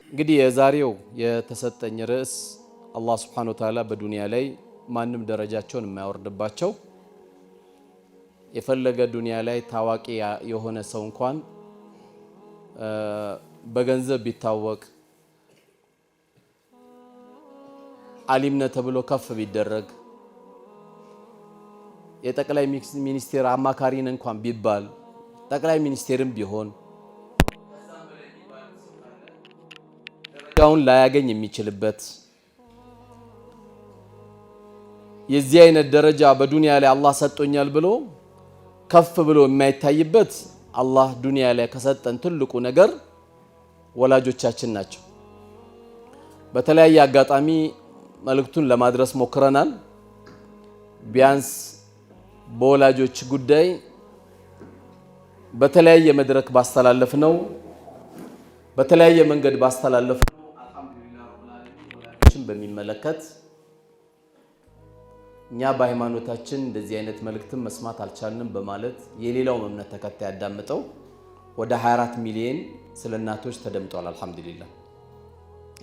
እንግዲህ የዛሬው የተሰጠኝ ርዕስ አላህ Subhanahu Wa Ta'ala በዱንያ ላይ ማንም ደረጃቸውን የማያወርድባቸው የፈለገ ዱንያ ላይ ታዋቂ የሆነ ሰው እንኳን በገንዘብ ቢታወቅ ዓሊምነ ተብሎ ከፍ ቢደረግ የጠቅላይ ሚኒስቴር አማካሪን እንኳን ቢባል ጠቅላይ ሚኒስቴርም ቢሆን ደረጃውን ላያገኝ የሚችልበት የዚህ አይነት ደረጃ በዱንያ ላይ አላህ ሰጥቶኛል ብሎ ከፍ ብሎ የማይታይበት አላህ ዱንያ ላይ ከሰጠን ትልቁ ነገር ወላጆቻችን ናቸው። በተለያየ አጋጣሚ መልእክቱን ለማድረስ ሞክረናል። ቢያንስ በወላጆች ጉዳይ በተለያየ መድረክ ባስተላለፍነው በተለያየ መንገድ ባስተላለፍነው አልহামዱሊላህ ረብል ዓለሚን ወላጆችን በሚመለከት እኛ በሃይማኖታችን እንደዚህ አይነት መልእክትን መስማት አልቻልንም በማለት የሌላው እምነት ተከታይ ያዳምጠው ወደ 24 ሚሊዮን ስለናቶች ተደምጧል። አልহামዱሊላህ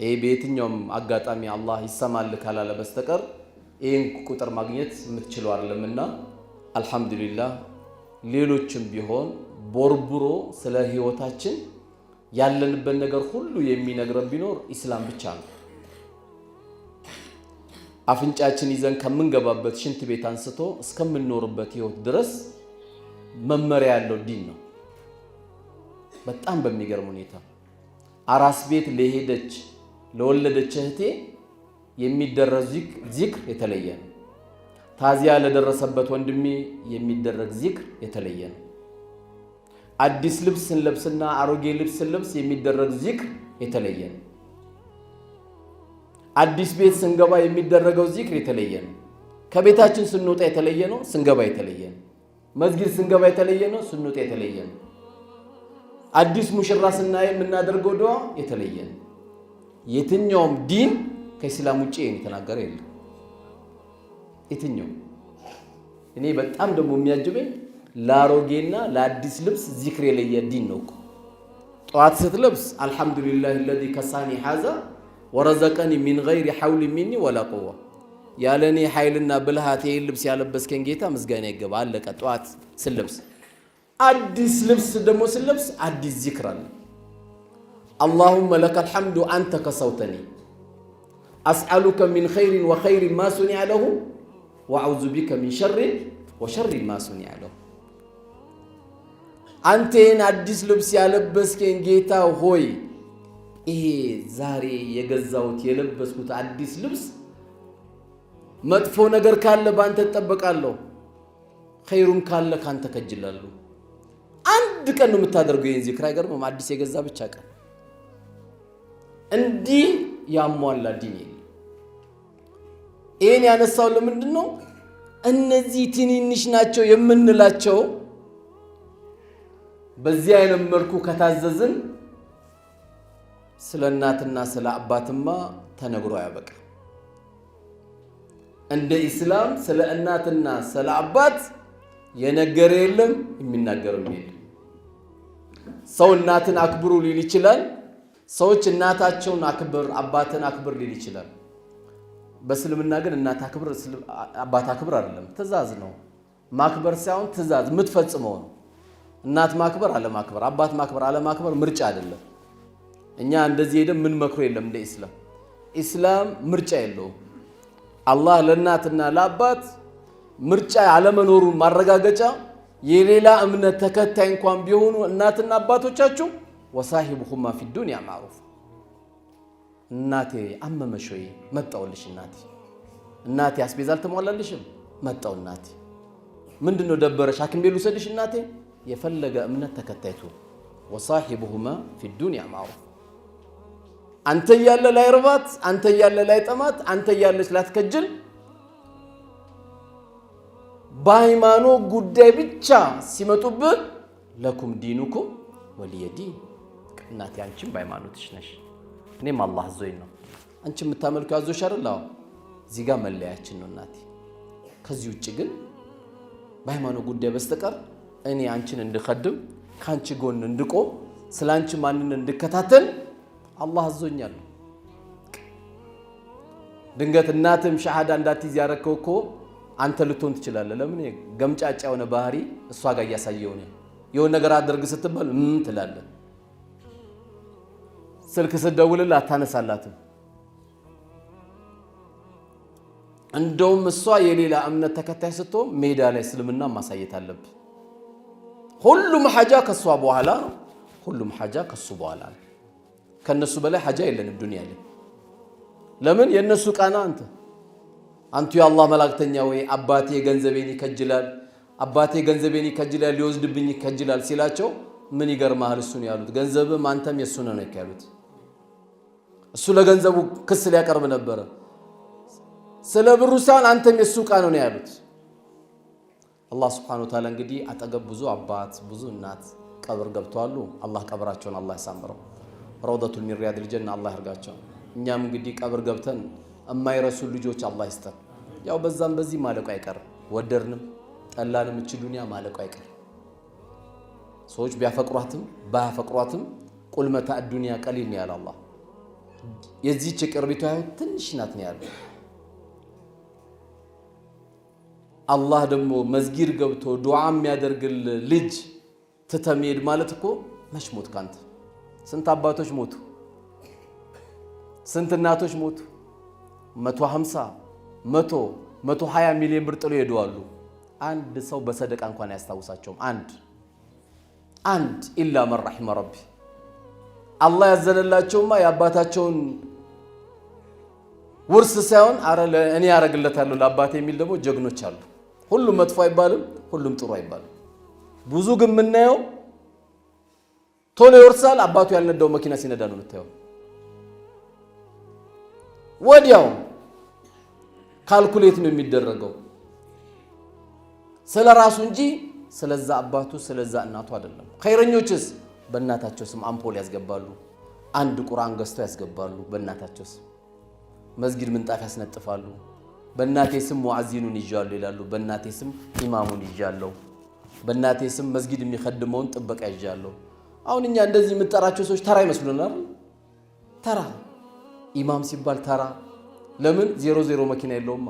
ይሄ በየትኛውም አጋጣሚ አላህ ይሰማል ካላለ በስተቀር ይሄን ቁጥር ማግኘት የምትችለው አይደለምና አልহামዱሊላህ ሌሎችም ቢሆን ቦርቡሮ ስለ ህይወታችን ያለንበት ነገር ሁሉ የሚነግረን ቢኖር ኢስላም ብቻ ነው። አፍንጫችን ይዘን ከምንገባበት ሽንት ቤት አንስቶ እስከምንኖርበት ህይወት ድረስ መመሪያ ያለው ዲን ነው። በጣም በሚገርም ሁኔታ አራስ ቤት ለሄደች ለወለደች እህቴ የሚደረግ ዚክር የተለየ ነው። ታዚያ ለደረሰበት ወንድሜ የሚደረግ ዚክር የተለየ ነው። አዲስ ልብስ እንለብስና አሮጌ ልብስ እንለብስ የሚደረግ ዚክር የተለየ ነው። አዲስ ቤት ስንገባ የሚደረገው ዚክር የተለየ ነው። ከቤታችን ስንወጣ የተለየ ነው፣ ስንገባ የተለየ ነው። መስጊድ ስንገባ የተለየ ነው፣ ስንወጣ የተለየ ነው። አዲስ ሙሽራ ስናይ የምናደርገው ዱዓ የተለየ ነው። የትኛውም ዲን ከኢስላም ውጪ የተናገረ የለም። የትኛው እኔ በጣም ደግሞ የሚያጅበኝ ላሮጌና ለአዲስ ልብስ ዚክር የለየ ዲን ነው እኮ። ጧት ስትለብስ አልহামዱሊላህ الذي كساني هذا ورزقني من غير حول مني ولا قوه ያለኔ ኃይልና ብልሃት ልብስ ያለበስከኝ ጌታ ምስጋና ይገባ አለቀ። ጧት ስለብስ አዲስ ልብስ ደግሞ ስለብስ አዲስ ዚክር አለ። اللهم لك الحمد انت كسوتني اسالك من خير وخير ما صنع له واعوذ بك من شر وشر ما صنع له አንተን አዲስ ልብስ ያለበስከኝ ጌታ ሆይ ይሄ ዛሬ የገዛውት የለበስኩት አዲስ ልብስ መጥፎ ነገር ካለ ባንተ ተጠበቃለሁ፣ ኸይሩን ካለ ካንተ ከጅላለሁ። አንድ ቀን ነው የምታደርገው ይሄን ዚክር አይገርምም? አዲስ የገዛ ብቻ ቀን እንዲህ ያሟላ ዲን የለም። ይሄን ያነሳው ለምንድን ነው? እነዚህ ትንንሽ ናቸው የምንላቸው በዚህ አይነት መልኩ ከታዘዝን ስለ እናትና ስለ አባትማ ተነግሮ ያበቃ። እንደ ኢስላም ስለ እናትና ስለ አባት የነገረ የለም፣ የሚናገረው የለም። ሰው እናትን አክብሩ ሊል ይችላል። ሰዎች እናታቸውን አክብር አባትን አክብር ሊል ይችላል። በእስልምና ግን እናት አክብር አባት አክብር አይደለም፣ ትእዛዝ ነው። ማክበር ሳይሆን ትእዛዝ የምትፈጽመው ነው። እናት ማክበር አለማክበር አባት ማክበር አለማክበር ምርጫ አይደለም። እኛ እንደዚህ ሄደን ምን መክሮ የለም። እንደ ኢስላም ምርጫ የለውም። አላህ ለእናትና ለአባት ምርጫ አለመኖሩን ማረጋገጫ የሌላ እምነት ተከታይ እንኳን ቢሆኑ እናትና አባቶቻችሁ ወሳሂቡሁማ ፊ ዱንያ ማዕሩፍ። እናቴ አመመሽ ወይ? መጣውልሽ እናቴ አስቤዛ አልተሟላልሽም? መጣው እናቴ። ምንድነው ደበረሽ? ሐኪም ቤት ልውሰድሽ እናቴ? የፈለገ እምነት ተከታይቱ ወሳሂቡሁማ ፊ ዱንያ ማዕሩፍ። አንተ ያለ ላይ ርባት፣ አንተ ያለ ላይ ጠማት፣ አንተ ያለች ላትከጅል በሃይማኖት ጉዳይ ብቻ ሲመጡብህ ለኩም ዲኑኩም ወሊየዲን። እናቴ አንቺም በሃይማኖትሽ ነሽ፣ እኔም አላህ አዞኝ ነው። አንቺ የምታመልከው ያዞሽ አይደል? አዎ፣ እዚህ ጋር መለያችን ነው እናቴ። ከዚህ ውጪ ግን በሃይማኖት ጉዳይ በስተቀር እኔ አንቺን እንድخدም ካንቺ ጎን እንድቆም ስላንቺ ማንነት እንድከታተል አላህ አዞኛል። ድንገት እናትም ሸሃዳ እንዳትይዝ ያረከው እኮ አንተ ልትሆን ትችላለህ። ለምን ገምጫጫ የሆነ ባህሪ እሷ ጋር እያሳየው ነው። የሆነ ነገር አድርግ ስትባል ትላለህ። ስልክ ስትደውልላት አታነሳላትም። እንደውም እሷ የሌላ እምነት ተከታይ ስትሆን ሜዳ ላይ እስልምና ማሳየት አለብህ። ሁሉም ሐጃ ከሷ በኋላ ነው። ሁሉም ሐጃ ከሱ በኋላ ነው። ከነሱ በላይ ሐጃ የለንም ዱንያ ላይ። ለምን የነሱ ቃና አንቱ የአላህ መላእክተኛ ወይ አባቴ ገንዘቤን ይከጅላል፣ አባቴ ገንዘቤን ይከጅላል፣ ሊወስድብኝ ይከጅላል ሲላቸው ምን ይገርማል እሱ ነው ያሉት። ገንዘብም አንተም የሱ ነው ያሉት። እሱ ለገንዘቡ ክስ ሊያቀርብ ነበር። ስለ ብሩ ሳይሆን አንተም የሱ ቃና ነው ያሉት። አላህ Subhanahu Wa Ta'ala እንግዲህ አጠገብ ብዙ አባት ብዙ እናት ቀብር ገብተዋሉ። አላህ ቀብራቸውን አላህ ያሳምረው። ረውደቱል ሚን ሪያዲል ጀና አላህ ያርጋቸው። እኛም እንግዲህ ቀብር ገብተን የማይረሱ ልጆች አላህ ይስጠን። ያው በዛም በዚህ ማለቁ አይቀርም። ወደርንም ጠላንም እቺ ዱንያ ማለቁ አይቀርም። ሰዎች ቢያፈቅሯትም ባያፈቅሯትም ቁል መታዕ ዱንያ ቀሊል ነው ያለ አላህ። የዚህች ቅርቢቷ ትንሽ ናት ነው ያለው። አላህ ደግሞ መስጊድ ገብቶ ዱዓ የሚያደርግል ልጅ ትተመሄድ ማለት እኮ መች ሞት ካንተ። ስንት አባቶች ሞቱ፣ ስንት እናቶች ሞቱ። 150 100 120 ሚሊዮን ብር ጥሎ ሄደዋሉ። አንድ ሰው በሰደቃ እንኳን አያስታውሳቸውም። አንድ ኢላ መን ረሒመ ረቢ። አላህ ያዘነላቸውማ የአባታቸውን ውርስ ሳይሆን አረ እኔ ያረግለታለሁ ለአባቴ የሚል ደግሞ ጀግኖች አሉ። ሁሉም መጥፎ አይባልም፣ ሁሉም ጥሩ አይባልም። ብዙ ግን የምናየው ቶሎ ይወርሳል። አባቱ ያልነዳው መኪና ሲነዳ ነው የምታየው። ወዲያው ካልኩሌት ነው የሚደረገው ስለራሱ እንጂ ስለዛ አባቱ ስለዛ እናቱ አይደለም። ኸይረኞችስ በእናታቸው ስም አምፖል ያስገባሉ። አንድ ቁርአን ገዝተው ያስገባሉ በእናታቸው ስም። መስጊድ ምንጣፍ ያስነጥፋሉ። በእናቴ ስም ሙአዚኑን ይዣለሁ ይላሉ። በእናቴ ስም ኢማሙን ይዣለሁ፣ በእናቴ ስም መስጊድ የሚخدመውን ጥበቃ ይዣለሁ። አሁን እኛ እንደዚህ የምንጠራቸው ሰዎች ተራ ይመስሉናል። ተራ ኢማም ሲባል ተራ። ለምን 00 መኪና የለውማ፣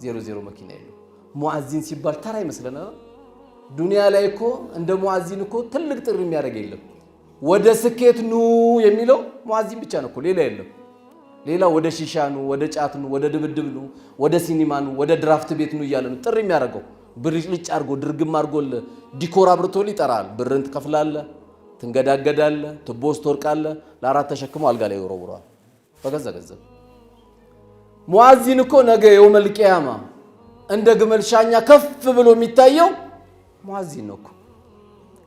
00 መኪና የለው። ሙአዚን ሲባል ተራ ይመስለናል። ዱንያ ላይ እኮ እንደ ሙአዚን እኮ ትልቅ ጥሪ የሚያደርግ የለም። ወደ ስኬት ኑ የሚለው ሙአዚን ብቻ ነው እኮ፣ ሌላ የለም። ሌላ ወደ ሺሻ ኑ፣ ወደ ጫት ኑ፣ ወደ ድብድብ ኑ፣ ወደ ሲኒማ ኑ፣ ወደ ድራፍት ቤት ኑ እያለ ነው ጥሪ የሚያደርገው። ብልጭልጭ አድርጎ ድርግም አድርጎ ዲኮር አብርቶል ይጠራል። ብርን ትከፍላለህ፣ ትንገዳገዳለህ፣ ትቦ ውስጥ ትወርቃለህ። ለአራት ተሸክሞ አልጋ ላይ ይወረውራል በገዛ ገንዘብ። ሙአዚን እኮ ነገ የውመል ቂያማ እንደ ግመል ሻኛ ከፍ ብሎ የሚታየው ሙአዚን ነው እኮ።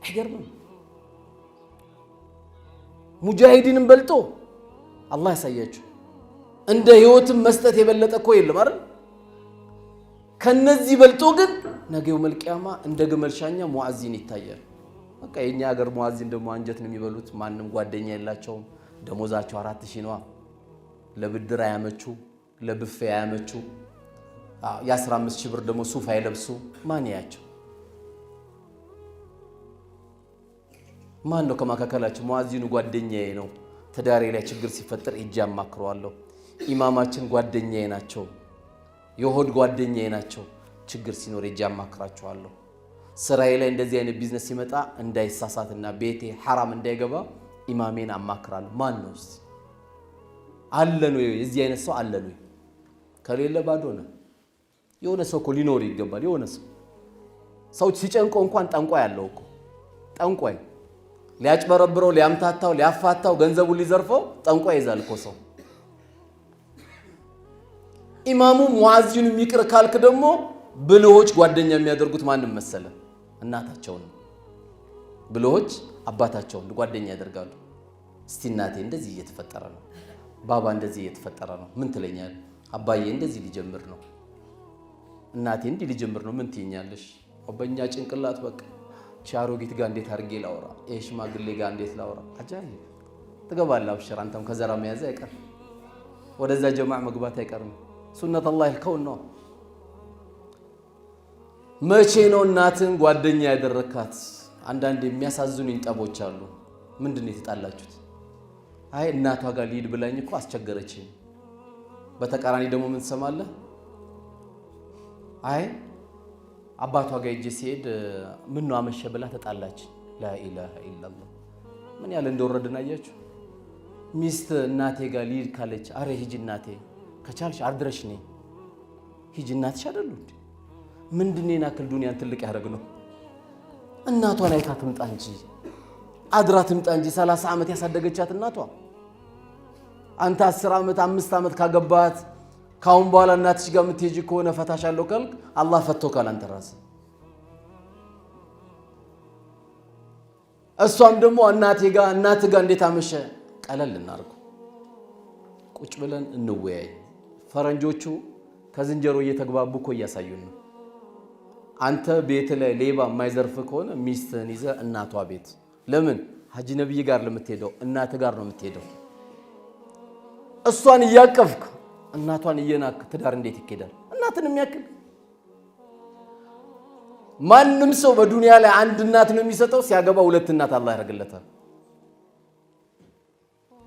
አይገርምም? ሙጃሂዲንን በልጦ አላህ ያሳያችሁ። እንደ ህይወትም መስጠት የበለጠ እኮ የለም አይደል? ከነዚህ በልጦ ግን ነገ የውመል ቂያማ እንደ ግመል ሻኛ ሙአዚን ይታያል። በቃ የኛ ሀገር ሙአዚን ደግሞ አንጀት ነው የሚበሉት። ማንም ጓደኛ የላቸውም። ደሞዛቸው 4000 ነው። ለብድር አያመቹ፣ ለብፌ አያመቹ። የ15000 ብር ደግሞ ሱፍ አይለብሱ። ማን ያቸው? ማን ነው ከማካከላቸው ሙአዚኑ ጓደኛዬ ነው፣ ተዳሪ ላይ ችግር ሲፈጠር እጅ ያማክረዋለሁ። ኢማማችን ጓደኛዬ ናቸው፣ የሆድ ጓደኛዬ ናቸው፣ ችግር ሲኖር እጅ ያማክራቸዋለሁ። ስራዬ ላይ እንደዚህ አይነት ቢዝነስ ሲመጣ እንዳይሳሳትና ቤቴ حرام እንዳይገባ ኢማሜን አማክራለሁ። ማን ነው እስቲ? አለ ነው የዚህ አይነት ሰው አለ ነው? ከሌለ ባዶ ነው። የሆነ ሰው እኮ ሊኖር ይገባል። የሆነ ሰው ሲጨንቆ እንኳን ጠንቋይ ያለው እኮ ጠንቋይ ሊያጭበረብረው፣ ሊያምታታው፣ ሊያፋታው፣ ገንዘቡን ሊዘርፈው ጠንቋይ ይዛል እኮ ሰው። ኢማሙ ሙአዚኑ የሚቅር ካልክ ደግሞ ብልሆች ጓደኛ የሚያደርጉት ማንም መሰለ? እናታቸውን። ብልሆች አባታቸውን ጓደኛ ያደርጋሉ። እስቲ እናቴ እንደዚህ እየተፈጠረ ነው፣ ባባ እንደዚህ እየተፈጠረ ነው፣ ምን ትለኛለህ? አባዬ እንደዚህ ሊጀምር ነው፣ እናቴ እንዲህ ሊጀምር ነው፣ ምን ትይኛለሽ? በእኛ ጭንቅላት በቃ ቻሮጊት ጋር እንዴት አድርጌ ላውራ፣ ሽማግሌ ጋር እንዴት ላውራ? አጃይ ትገባለህ። አብሽር አንተም ከዘራ መያዝ አይቀር፣ ወደዛ ጀማዕ መግባት አይቀርም። ሱነት አላህ ይልከው ነው። መቼ ነው እናትን ጓደኛ ያደረካት? አንዳንድ የሚያሳዝኑኝ ጠቦች አሉ። ምንድነው የተጣላችሁት? አይ እናቷ ጋር ሊድ ብላኝ እኮ አስቸገረችኝ። በተቃራኒ ደግሞ ምን ትሰማለህ? አይ አባቷ ጋር ሂጅ ሲሄድ ምን ነው አመሸ ብላ ተጣላች። ላኢላሃ ኢላላህ ምን ያለ እንደወረድን አያችሁ። ሚስት እናቴ ጋር ሊድ ካለች አረ ሂጂ እናቴ ከቻልሽ አድረሽ ነኝ ሂጂ እናትሽ አይደሉ እንዴ? ምንድነው ናክል ዱንያን ትልቅ ያደርግ ነው? እናቷን አይታ ትምጣ እንጂ አድራ ትምጣ እንጂ 30 ዓመት ያሳደገቻት እናቷ አንተ 10 ዓመት 5 ዓመት ካገባት ካሁን በኋላ እናትሽ ጋር የምትሄጂ ከሆነ ፈታሻለሁ ካልክ አላህ ፈቶካል አንተ ራስህ። እሷም ደግሞ እናትህ ጋር እንዴት አመሸ ቀለል እናርገው ቁጭ ብለን እንወያይ። ፈረንጆቹ ከዝንጀሮ እየተግባቡ እኮ እያሳዩን ነው። አንተ ቤት ላይ ሌባ የማይዘርፍ ከሆነ ሚስትህን ይዘህ እናቷ ቤት ለምን ሀጂ ነብይ ጋር ለምትሄደው እናት ጋር ነው የምትሄደው። እሷን እያቀፍክ እናቷን እየናክ ትዳር እንዴት ይኬዳል? እናትን የሚያክል ማንም ሰው በዱንያ ላይ አንድ እናት ነው የሚሰጠው። ሲያገባ ሁለት እናት አላህ ያደርግለታል።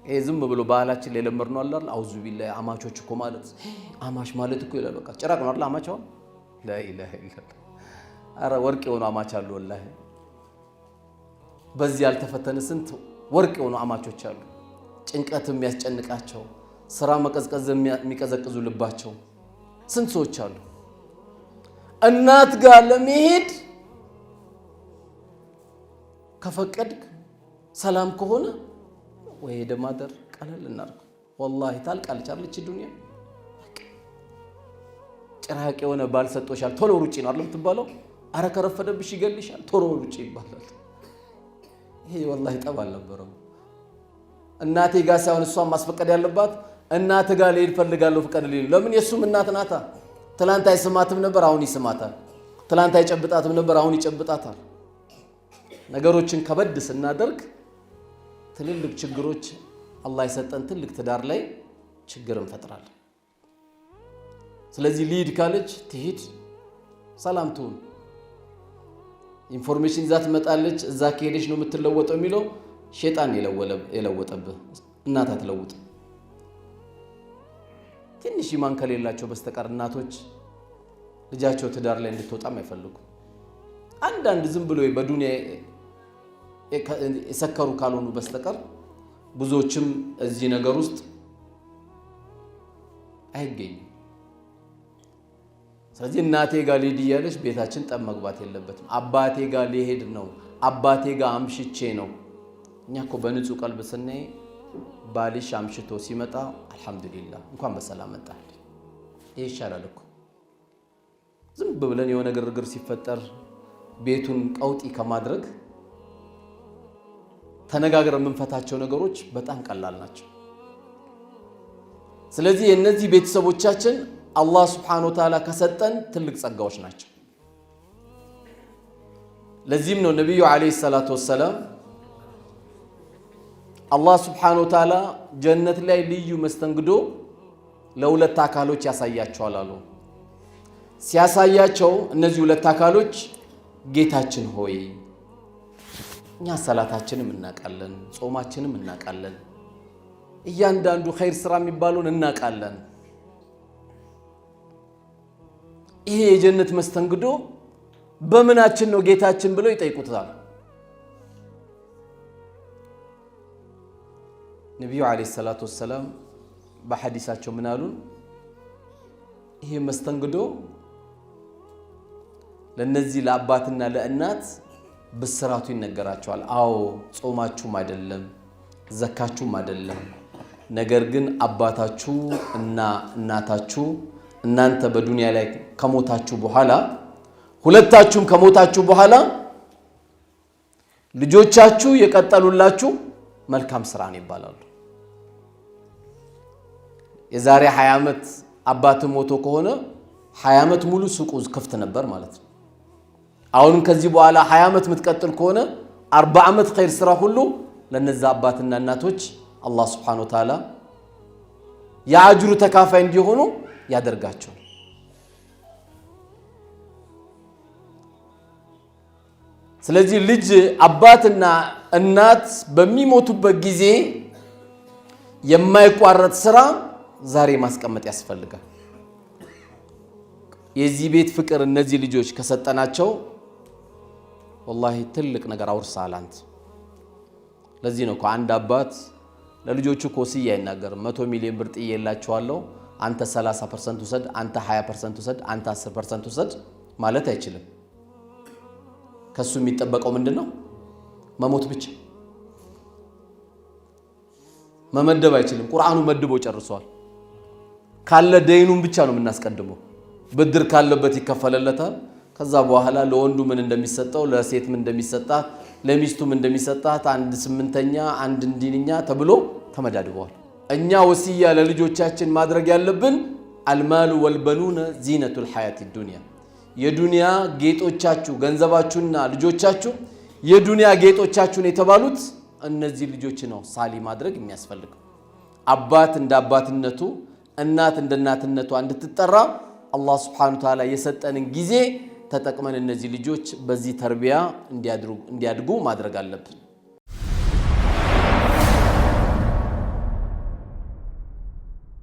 ይሄ ዝም ብሎ ባህላችን ላይ ለመርነው አላህ አውዙ ቢላሂ አማቾች እኮ ማለት አማሽ ማለት እኮ ይላል። በቃ ጭራቅ ነው አይደል አማቻው? ላኢላሃ ኢላላህ አረ ወርቅ የሆኑ አማች አሉ ወላሂ። በዚህ ያልተፈተነ ስንት ወርቅ የሆኑ አማቾች አሉ። ጭንቀት የሚያስጨንቃቸው ስራ መቀዝቀዝ የሚቀዘቅዙ ልባቸው ስንት ሰዎች አሉ። እናት ጋር ለመሄድ ከፈቀድክ ሰላም ከሆነ ወይ ደማደር ቀለል እናርግ። ወላሂ ታልቃለች አይደል ዱንያ። ጭራቅ የሆነ ባል ሰጥቶሻል ቶሎ ሩጪ ነው አይደል የምትባለው? አረ ከረፈደብሽ ይገልሻል ቶሎ ሩጪ ይባላል። ይሄ ወላሂ ጠብ አልነበረም። እናቴ ጋር ሳይሆን እሷን ማስፈቀድ ያለባት እናት ጋር ልሄድ ፈልጋለሁ ፍቀድልኝ። ለምን የሱም እናት ናታ። ትላንት አይስማትም ነበር አሁን ይስማታል። ትላንት አይጨብጣትም ነበር አሁን ይጨብጣታል። ነገሮችን ከበድ ስናደርግ ትልልቅ ችግሮች አላህ የሰጠን ትልቅ ትዳር ላይ ችግር እንፈጥራለን። ስለዚህ ሊድ ካለች ትሂድ፣ ሰላም ትሁን። ኢንፎርሜሽን ይዛ ትመጣለች። እዛ ከሄደች ነው የምትለወጠው የሚለው ሸይጣን የለወጠብህ እናት አትለውጥ። ትንሽ ኢማን ከሌላቸው በስተቀር እናቶች ልጃቸው ትዳር ላይ እንድትወጣም አይፈልጉም። አንዳንድ ዝም ብሎ በዱንያ የሰከሩ ካልሆኑ በስተቀር ብዙዎችም እዚህ ነገር ውስጥ አይገኙም። ስለዚህ እናቴ ጋር ሊሄድ እያለች ቤታችን ጠብ መግባት የለበትም። አባቴ ጋር ሊሄድ ነው አባቴ ጋር አምሽቼ ነው። እኛ እኮ በንጹህ ቀልብ ስናይ ባልሽ አምሽቶ ሲመጣ አልহামዱሊላህ እንኳን በሰላም መጣህ ይሄ ይሻላል እኮ። ዝም ብለን የሆነ ግርግር ሲፈጠር ቤቱን ቀውጢ ከማድረግ ተነጋግረን የምንፈታቸው ነገሮች በጣም ቀላል ናቸው። ስለዚህ እነዚህ ቤተሰቦቻችን አላህ Subhanahu Wa Ta'ala ከሰጠን ትልቅ ጸጋዎች ናቸው። ለዚህም ነው ነብዩ አለይሂ ሰላቱ ወሰለም አላህ Subhanahu Wa Ta'ala ጀነት ላይ ልዩ መስተንግዶ ለሁለት አካሎች ያሳያቸዋል አሉ። ሲያሳያቸው እነዚህ ሁለት አካሎች ጌታችን ሆይ እኛ ሰላታችንም እናቃለን፣ ጾማችንም እናቃለን፣ እያንዳንዱ ኸይር ስራ የሚባሉን እናቃለን። ይሄ የጀነት መስተንግዶ በመናችን ነው ጌታችን ብለው ይጠይቁታል። ነብዩ አለይሂ ሰላቱ ወሰለም በሐዲሳቸው ምን አሉን? ይሄ መስተንግዶ ለነዚህ ለአባትና ለእናት በስራቱ ይነገራቸዋል። አዎ ጾማችሁም አይደለም ዘካችሁም አይደለም፣ ነገር ግን አባታችሁ እና እናታችሁ እናንተ በዱንያ ላይ ከሞታችሁ በኋላ ሁለታችሁም ከሞታችሁ በኋላ ልጆቻችሁ የቀጠሉላችሁ መልካም ስራ ነው ይባላሉ። የዛሬ 20 ዓመት አባት ሞቶ ከሆነ 20 ዓመት ሙሉ ሱቁ ክፍት ነበር ማለት ነው። አሁንም ከዚህ በኋላ 20 ዓመት የምትቀጥል ከሆነ 40 ዓመት ኸይር ስራ ሁሉ ለነዛ አባትና እናቶች አላህ Subhanahu Wa Ta'ala የአጅሩ ተካፋይ እንዲሆኑ ያደርጋቸው። ስለዚህ ልጅ አባትና እናት በሚሞቱበት ጊዜ የማይቋረጥ ስራ ዛሬ ማስቀመጥ ያስፈልጋል። የዚህ ቤት ፍቅር እነዚህ ልጆች ከሰጠናቸው ወላሂ ትልቅ ነገር አውርሳል አንተ። ለዚህ ነው አንድ አባት ለልጆቹ ኮስያ አይናገርም። 100 ሚሊዮን ብር ጥዬላችኋለሁ አንተ 30% ውሰድ፣ አንተ 20% ውሰድ፣ አንተ 10% ውሰድ ማለት አይችልም። ከሱ የሚጠበቀው ምንድነው? መሞት ብቻ። መመደብ አይችልም። ቁርአኑ መድቦ ጨርሷል። ካለ ደይኑን ብቻ ነው የምናስቀድመው። ብድር ካለበት ይከፈለለታል። ከዛ በኋላ ለወንዱ ምን እንደሚሰጠው፣ ለሴት ምን እንደሚሰጣት፣ ለሚስቱ ምን እንደሚሰጣት 1/8ኛ 1/9ኛ ተብሎ ተመዳድበዋል። እኛ ወሲያ ለልጆቻችን ማድረግ ያለብን አልማሉ ወልበኑነ ዚነቱል ሐያቲ ዱንያ፣ የዱንያ ጌጦቻችሁ ገንዘባችሁና ልጆቻችሁ የዱንያ ጌጦቻችሁን የተባሉት እነዚህ ልጆች ነው ሳሊ ማድረግ የሚያስፈልገው። አባት እንደ አባትነቱ እናት እንደ እናትነቷ እንድትጠራ አላህ Subhanahu Wa Ta'ala የሰጠንን ጊዜ ተጠቅመን እነዚህ ልጆች በዚህ ተርቢያ እንዲያድጉ ማድረግ አለብን።